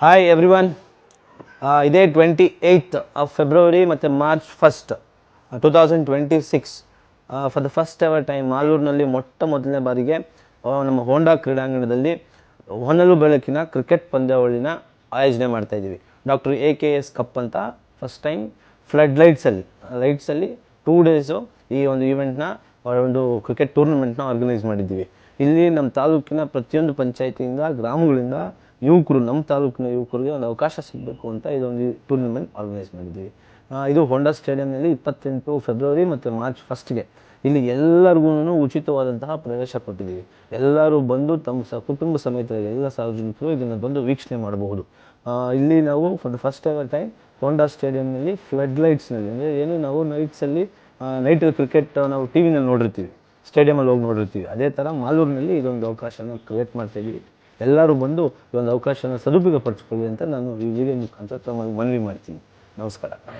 Hi everyone. ಇದೇ 28th February ಮತ್ತು March 1st 2026 for the first ever time ಮಾಲೂರಿನಲ್ಲಿ ಮೊದಲನೇ ಬಾರಿಗೆ ನಮ್ಮ ಹೋಂಡಾ ಕ್ರೀಡಾಂಗಣದಲ್ಲಿ ಹೊನಲು ಬೆಳಕಿನ ಕ್ರಿಕೆಟ್ ಪಂದ್ಯಾವಳಿನ ಆಯೋಜನೆ ಮಾಡ್ತಾಯಿದ್ದೀವಿ. ಡಾಕ್ಟರ್ AKS ಕಪ್ ಅಂತ ಫಸ್ಟ್ ಟೈಮ್ ಫ್ಲಡ್ ಲೈಟ್ಸಲ್ಲಿ 2 days ಈ ಒಂದು ಈವೆಂಟ್ನ ಒಂದು ಕ್ರಿಕೆಟ್ ಟೂರ್ನಮೆಂಟ್ನ ಆರ್ಗನೈಸ್ ಮಾಡಿದ್ದೀವಿ. ಇಲ್ಲಿ ನಮ್ಮ ತಾಲೂಕಿನ ಪ್ರತಿಯೊಂದು ಪಂಚಾಯತಿಯಿಂದ ಗ್ರಾಮಗಳಿಂದ ಯುವಕರು, ನಮ್ಮ ತಾಲೂಕಿನ ಯುವಕರಿಗೆ ಒಂದು ಅವಕಾಶ ಸಿಗಬೇಕು ಅಂತ ಇದೊಂದು ಟೂರ್ನಮೆಂಟ್ ಆರ್ಗನೈಸ್ ಮಾಡಿದ್ದೀವಿ. ಇದು ಹೋಂಡಾ ಸ್ಟೇಡಿಯಂನಲ್ಲಿ 28 February ಮತ್ತು March 1st ಇಲ್ಲಿ ಎಲ್ಲರಿಗೂ ಉಚಿತವಾದಂತಹ ಪ್ರವೇಶ ಕೊಟ್ಟಿದ್ದೀವಿ. ಎಲ್ಲರೂ ಬಂದು ತಮ್ಮ ಕುಟುಂಬ ಸಮೇತ ಎಲ್ಲ ಸಾರ್ವಜನಿಕರು ಇದನ್ನು ಬಂದು ವೀಕ್ಷಣೆ ಮಾಡಬಹುದು. ಇಲ್ಲಿ ನಾವು for the first ever time Honda ಸ್ಟೇಡಿಯಂನಲ್ಲಿ ಫ್ಲಡ್ ಲೈಟ್ಸ್ನಲ್ಲಿ ಅಂದರೆ ಏನು ನಾವು ನೈಟ್ ಕ್ರಿಕೆಟ್ ನಾವು TV-ನಲ್ಲಿ ನೋಡಿರ್ತೀವಿ, ಸ್ಟೇಡಿಯಮಲ್ಲಿ ಹೋಗಿ ನೋಡಿರ್ತೀವಿ, ಅದೇ ಥರ ಮಾಲೂರಿನಲ್ಲಿ ಇದೊಂದು ಅವಕಾಶನ ಕ್ರಿಯೇಟ್ ಮಾಡ್ತಾಯಿದ್ದೀವಿ. ಎಲ್ಲರೂ ಬಂದು ಈ ಒಂದು ಅವಕಾಶನ ಸದುಪಯೋಗ ಪಡಿಸ್ಕೊಳ್ಳಿ ಅಂತ ನಾನು ಈ ವಿಡಿಯೋ ಮುಖಾಂತರ ಮನವಿ ಮಾಡ್ತೀನಿ. ನಮಸ್ಕಾರ.